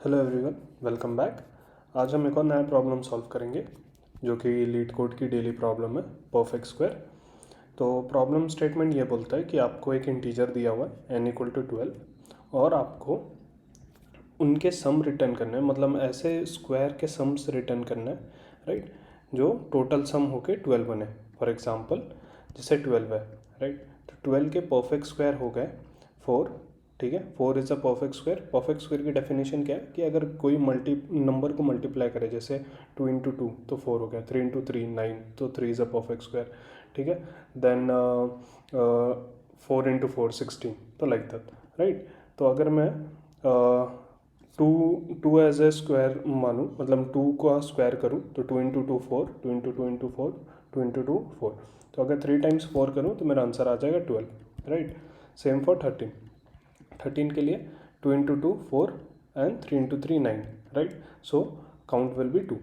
Hello everyone, welcome back. आज हम एक और नया प्रॉब्लम सॉल्व करेंगे जो कि लीड कोड की डेली प्रॉब्लम है, परफेक्ट स्क्वायर। तो प्रॉब्लम स्टेटमेंट ये बोलता है कि आपको एक इंटीजर दिया हुआ है n = 12 और आपको उनके सम रिटर्न करना है, मतलब ऐसे स्क्वायर के सम्स रिटर्न करना है, राइट, जो टोटल सम होके 12 बने। फॉर एग्जांपल जैसे 12 है, राइट, तो 12 के परफेक्ट स्क्वायर हो गए 4। ठीक है, 4 is a perfect square. Perfect square की डेफिनेशन क्या है कि अगर कोई नंबर को मल्टीप्लाई करे, जैसे 2 × 2 तो 4 हो गया, 3 × 3 9 तो 3 इज़ अ परफेक्ट स्क्वायर। ठीक है, देन 4 × 4 16 तो लाइक दैट, राइट। तो अगर मैं टू एज ए स्क्वायर मानूँ, मतलब 2 का स्क्वायर करूँ, तो 2 × 2 4, 2 × 2 × 4, 2 × 2 4। तो अगर 3 टाइम्स 4 करूँ तो मेरा आंसर आ जाएगा 12, राइट। सेम फॉर 13 के लिए 2 × 2 4 and 3 × 3 9, right. So count will be 2,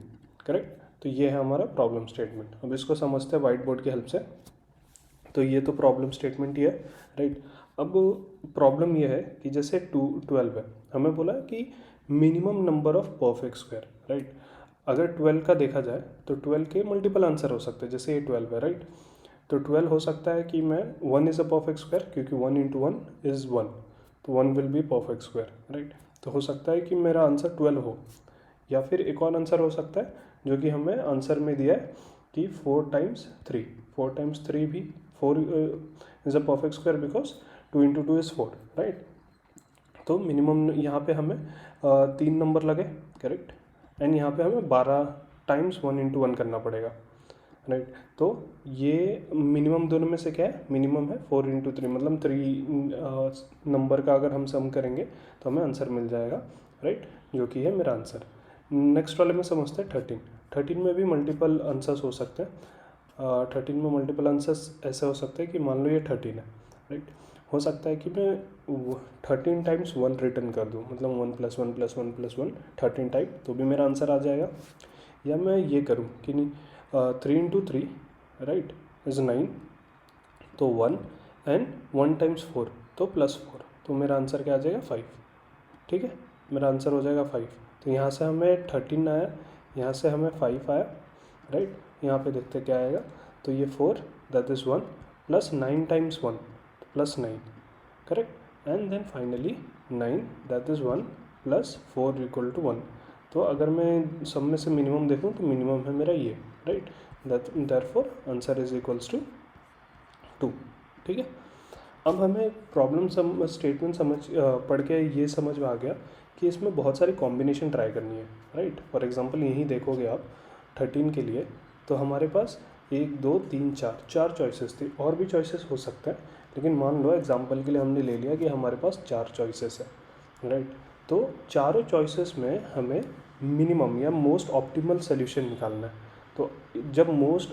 correct. तो ये है हमारा प्रॉब्लम स्टेटमेंट। अब इसको समझते हैं वाइट बोर्ड की हेल्प से। तो ये तो प्रॉब्लम स्टेटमेंट ही है, राइट। अब प्रॉब्लम ये है कि जैसे 12 है, हमें बोला कि minimum number of perfect square, right. अगर 12 का देखा जाए तो 12 के मल्टीपल आंसर हो सकते हैं। जैसे ये 12 है, राइट, तो 12 हो सकता है कि मैं 1 इज़ अ परफेक्ट स्क्वायर, क्योंकि 1 × 1 इज़ 1, तो 1 will be perfect square, right. तो हो सकता है कि मेरा आंसर 12 हो, या फिर एक और आंसर हो सकता है जो कि हमें आंसर में दिया है कि 4 टाइम्स 3, 4 टाइम्स 3 भी 4 is a perfect square, because 2 × 2 is 4, right. तो मिनिमम यहाँ पे हमें 3 नंबर लगे, करेक्ट, एंड यहाँ पे हमें 12 टाइम्स 1 × 1 करना पड़ेगा, राइट। तो ये मिनिमम दोनों में से क्या है, मिनिमम है 4 × 3, मतलब 3 नंबर का अगर हम सम करेंगे तो हमें आंसर मिल जाएगा, राइट, जो कि है मेरा आंसर। नेक्स्ट वाले में समझते हैं 13 में भी मल्टीपल आंसर्स हो सकते हैं। 13 में मल्टीपल आंसर्स ऐसे हो सकते हैं कि मान लो ये 13 है, राइट। हो सकता है कि मैं 13 टाइम्स 1 रिटर्न कर दूँ, मतलब 1 + 1 + 1 + 1 13 टाइप, तो भी मेरा आंसर आ जाएगा। या मैं ये करूँ कि नहीं, 3 × 3, राइट, इज़ 9, तो 1 एंड 1 टाइम्स 4 तो +4, तो मेरा आंसर क्या आ जाएगा 5। ठीक है, मेरा आंसर हो जाएगा 5। तो यहाँ से हमें 13 आया, यहाँ से हमें 5 आया, राइट। यहाँ पे देखते क्या आएगा, तो ये 4 that is 1 + 9 times 1 +9, correct, and then finally 9 that is 1 + 4 = 1। तो अगर मैं सब में से मिनिमम देखूँ तो मिनिमम है मेरा ये, right, therefore answer is equals to 2। ठीक है, अब हमें प्रॉब्लम स्टेटमेंट पढ़ के ये समझ में आ गया कि इसमें बहुत सारी कॉम्बिनेशन ट्राई करनी है, राइट। फॉर एग्जांपल यहीं देखोगे आप 13 के लिए, तो हमारे पास 1 2 3 4 चॉइसेस थी, और भी चॉइसेस हो सकते हैं, लेकिन मान लो एग्जांपल के लिए हमने ले लिया कि हमारे पास 4 चॉइसेस है, राइट। तो चारों चॉइसेस में हमें मिनिमम या मोस्ट ऑप्टिमल सोल्यूशन निकालना है। तो जब मोस्ट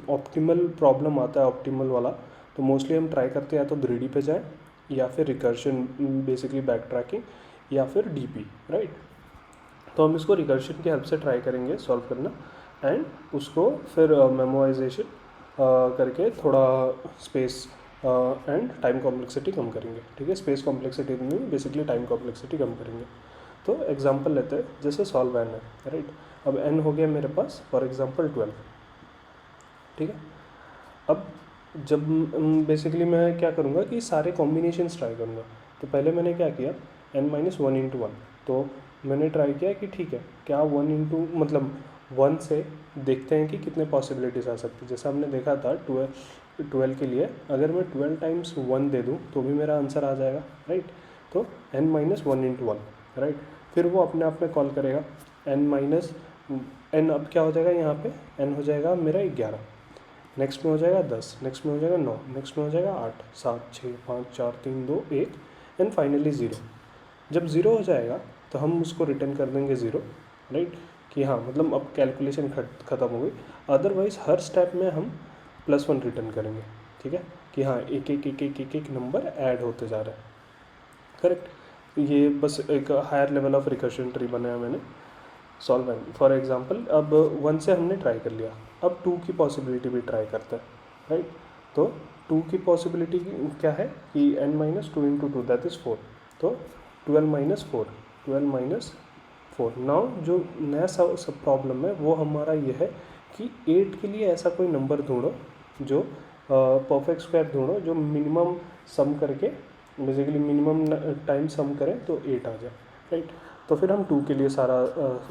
ऑप्टिमल प्रॉब्लम आता है, ऑप्टिमल वाला, तो मोस्टली हम ट्राई करते हैं या तो ग्रीडी पे जाएं, या फिर रिकर्शन, बेसिकली बैक ट्रैकिंग, या फिर डीपी, राइट। तो हम इसको रिकर्शन की हेल्प से ट्राई करेंगे सॉल्व करना, एंड उसको फिर मेमोराइजेशन करके थोड़ा स्पेस एंड टाइम कॉम्प्लेक्सिटी कम करेंगे। ठीक है, स्पेस कॉम्प्लेक्सिटी में बेसिकली टाइम कॉम्प्लेक्सिटी कम करेंगे। तो एग्जांपल लेते हैं, जैसे सॉल्व एन है, राइट। अब एन हो गया मेरे पास फॉर एग्जांपल 12। ठीक है, अब जब बेसिकली मैं क्या करूँगा कि सारे कॉम्बिनेशंस ट्राई करूँगा। तो पहले मैंने क्या किया, n - 1 × 1, तो मैंने ट्राई किया कि ठीक है, क्या 1 × मतलब 1 से देखते हैं कि कितने पॉसिबिलिटीज़ आ सकती है। जैसे हमने देखा था 12 के लिए, अगर मैं 12 टाइम्स 1 दे दूँ तो भी मेरा आंसर आ जाएगा, राइट। तो n - 1 × 1, राइट। फिर वो अपने आप में कॉल करेगा n अब क्या हो जाएगा, यहाँ पे n हो जाएगा मेरा 11, नेक्स्ट में हो जाएगा 10, नेक्स्ट में हो जाएगा 9, नेक्स्ट में हो जाएगा 8 7 6 5 4 3 2 1, एंड फाइनली 0। जब 0 हो जाएगा तो हम उसको रिटर्न कर देंगे 0, राइट, कि हाँ मतलब अब कैलकुलेशन ख़त्म हो गई। अदरवाइज़ हर स्टेप में हम +1 रिटर्न करेंगे, ठीक है, कि हाँ एक एक एक एक एक एक नंबर ऐड होते जा रहा है, करेक्ट। ये बस एक higher level of recursion tree बनाया मैंने सॉल्वेंट। फॉर एग्जांपल अब 1 से हमने ट्राई कर लिया, अब 2 की पॉसिबिलिटी भी ट्राई करते हैं, राइट। तो 2 की पॉसिबिलिटी क्या है कि n - 2 × 2 दैट इज़ 4, तो 12 - 4, 12 माइनस 4। नाउ जो नया सब प्रॉब्लम है वो हमारा ये है कि 8 के लिए ऐसा कोई नंबर ढूंढो जो परफेक्ट स्क्वायर ढूंढो जो मिनिमम सम करके बेसिकली मिनिमम टाइम सम करें तो 8 आ जाए, राइट। तो फिर हम 2 के लिए सारा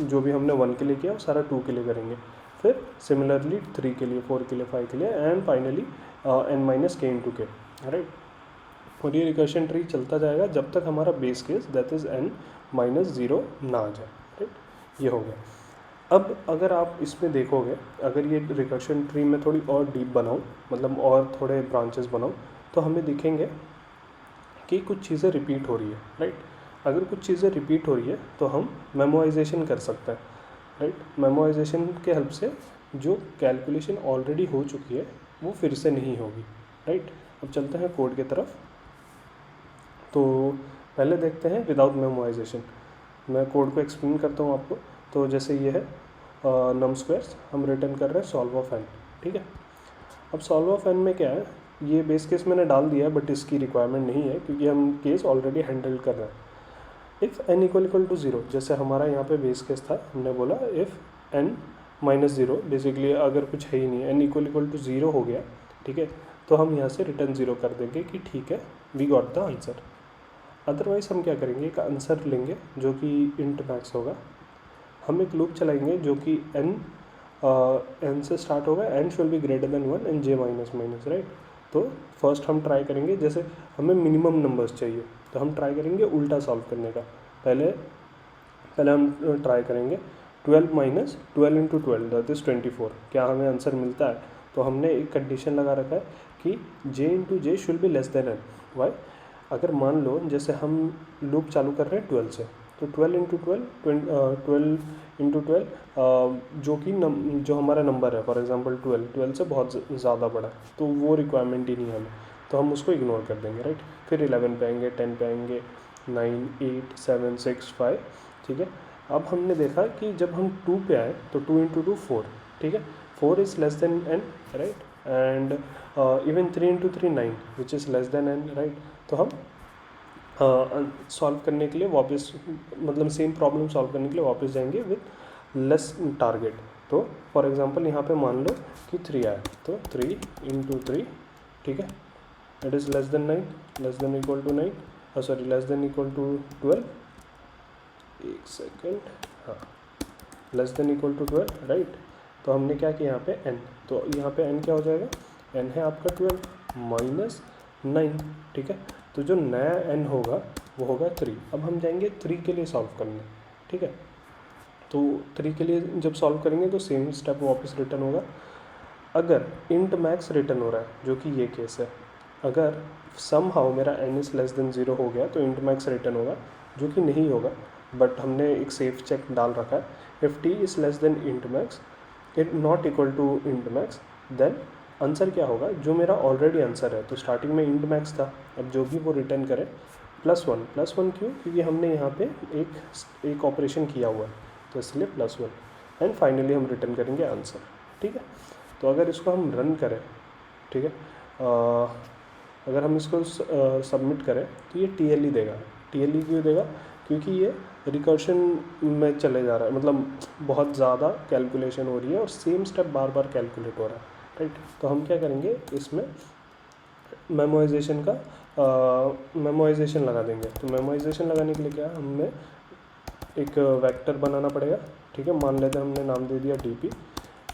जो भी हमने 1 के लिए किया वो सारा 2 के लिए करेंगे, फिर सिमिलरली 3 के लिए, 4 के लिए, 5 के लिए, एंड फाइनली n माइनस के इंटू के, राइट। और ये रिकर्शन ट्री चलता जाएगा जब तक हमारा base case that is n minus 0 ना आ जाए, राइट। ये हो गया। अब अगर आप इसमें देखोगे, अगर ये रिकर्शन ट्री में थोड़ी और डीप बनाऊँ, मतलब और थोड़े ब्रांचेस बनाऊँ, तो हमें दिखेंगे कि कुछ चीज़ें रिपीट हो रही है, राइट। अगर कुछ चीज़ें रिपीट हो रही है तो हम मेमोराइजेशन कर सकते हैं, राइट। मेमोराइजेशन के हेल्प से जो कैलकुलेशन ऑलरेडी हो चुकी है वो फिर से नहीं होगी, राइट। अब चलते हैं कोड की तरफ। तो पहले देखते हैं विदाउट मेमोराइजेशन। मैं कोड को एक्सप्लेन करता हूँ आपको। तो जैसे ये है नम स्क्वायर्स, हम रिटर्न कर रहे हैं सॉल्व ऑफ n, ठीक है। अब सॉल्व ऑफ n में क्या है, ये बेस केस मैंने डाल दिया है बट इसकी रिक्वायरमेंट नहीं है क्योंकि हम केस ऑलरेडी हैंडल कर रहे हैं। इफ़ n इक्वल टू 0, जैसे हमारा यहाँ पे बेस केस था, हमने बोला इफ़ n माइनस 0, बेसिकली अगर कुछ है ही नहीं, n इक्वल टू 0 हो गया, ठीक है, तो हम यहाँ से रिटर्न 0 कर देंगे कि ठीक है we got the answer. Otherwise हम क्या करेंगे, एक आंसर लेंगे जो कि इंट मैक्स होगा, हम एक लूप चलाएंगे जो कि n से स्टार्ट होगा, n should be greater than 1 and j minus minus, right. तो फर्स्ट हम ट्राई करेंगे, जैसे हमें मिनिमम नंबर्स चाहिए तो हम ट्राई करेंगे उल्टा सॉल्व करने का। पहले हम ट्राई करेंगे 12 माइनस 12 इंटू 12 दैट इज़ 24, क्या हमें आंसर मिलता है। तो हमने एक कंडीशन लगा रखा है कि j into j should be less than n। Why, अगर मान लो जैसे हम लूप चालू कर रहे हैं 12 से, तो 12 इंटू 12 इंटू 12 जो कि जो हमारा नंबर है, फॉर एग्जांपल 12 से बहुत ज़्यादा बड़ा है तो वो रिक्वायरमेंट ही नहीं है हमें, तो हम उसको इग्नोर कर देंगे, राइट। फिर 11 पे आएंगे, 10 पे आएंगे, 9, 8, 7, 6, 5, ठीक है। अब हमने देखा कि जब हम 2 पे आए तो 2 इंटू 2 4, ठीक है, 4 is less than n, right, and even 3 into 3 9 which is less than n, right. तो हम सॉल्व करने के लिए वापस, मतलब सेम प्रॉब्लम सॉल्व करने के लिए वापस जाएंगे विद लेस टारगेट। तो फॉर एग्जांपल यहाँ पे मान लो कि 3 आया, तो 3 इंटू 3, ठीक है, it is less than 9, less than equal to 9, sorry less than equal to 12, एक सेकेंड, हाँ, less than equal to 12, right. तो हमने क्या किया यहाँ पे n, तो यहाँ पे n क्या हो जाएगा, n है आपका 12 माइनस 9, ठीक है। तो जो नया n होगा वो होगा 3। अब हम जाएंगे 3 के लिए सॉल्व करने, ठीक है। तो 3 के लिए जब सॉल्व करेंगे तो सेम स्टेप वापस रिटर्न होगा। अगर इंट मैक्स रिटर्न हो रहा है जो कि ये केस है, अगर समहाउ मेरा n इज़ लेस देन 0 हो गया तो इंट मैक्स रिटर्न होगा, जो कि नहीं होगा, बट हमने एक सेफ चेक डाल रखा है। If t is less than int max, it not equal to int max, then answer क्या होगा, जो मेरा ऑलरेडी आंसर है। तो स्टार्टिंग में इंट मैक्स था, अब जो भी वो रिटर्न करे +1, +1 क्यों, क्योंकि हमने यहाँ पे एक ऑपरेशन किया हुआ है तो इसलिए +1, एंड फाइनली हम रिटर्न करेंगे आंसर, ठीक है। तो अगर इसको हम रन करें, ठीक है, अगर हम इसको सबमिट करें तो ये TLE देगा। TLE क्यों देगा, क्योंकि ये रिकर्शन में चले जा रहा है, मतलब बहुत ज़्यादा कैलकुलेशन हो रही है और सेम स्टेप बार बार कैलकुलेट हो रहा है, राइट। तो हम क्या करेंगे, इसमें मेमोराइजेशन लगा देंगे। तो मेमोराइजेशन लगाने के लिए क्या है, हमें एक वेक्टर बनाना पड़ेगा, ठीक है। मान लेते हैं हमने नाम दे दिया DP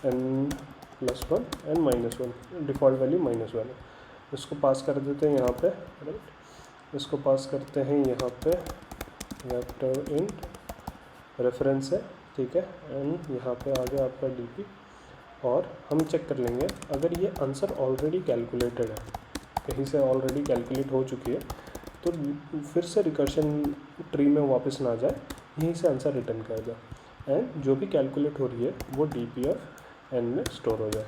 n+1 n -1, default value -1 है। इसको पास कर देते हैं यहाँ पे, राइट। इसको पास करते हैं यहाँ पे वेक्टर इंट रेफरेंस है, ठीक है, एंड यहाँ पे आ गया आपका DP। और हम चेक कर लेंगे अगर ये आंसर ऑलरेडी कैलकुलेटेड है, कहीं से ऑलरेडी कैलकुलेट हो चुकी है, तो फिर से रिकर्शन ट्री में वापस ना जाए, यहीं से आंसर रिटर्न कर जाए, एंड जो भी कैलकुलेट हो रही है वो DP ऑफ n में स्टोर हो जाए।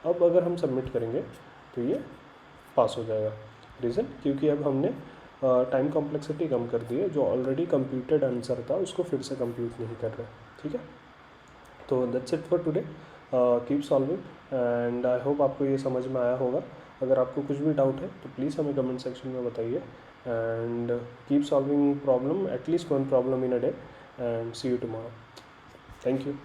अब अगर हम सबमिट करेंगे तो ये पास हो जाएगा। रीज़न, क्योंकि अब हमने टाइम कॉम्प्लेक्सिटी कम कर दी है, जो ऑलरेडी कंप्यूटेड आंसर था उसको फिर से कंप्यूट नहीं कर रहे, ठीक है। तो that's it for today, keep solving, and I hope आपको ये समझ में आया होगा। अगर आपको कुछ भी डाउट है तो प्लीज़ हमें कमेंट सेक्शन में बताइए, and keep solving problem, at least one problem in a day, and see you tomorrow. Thank you.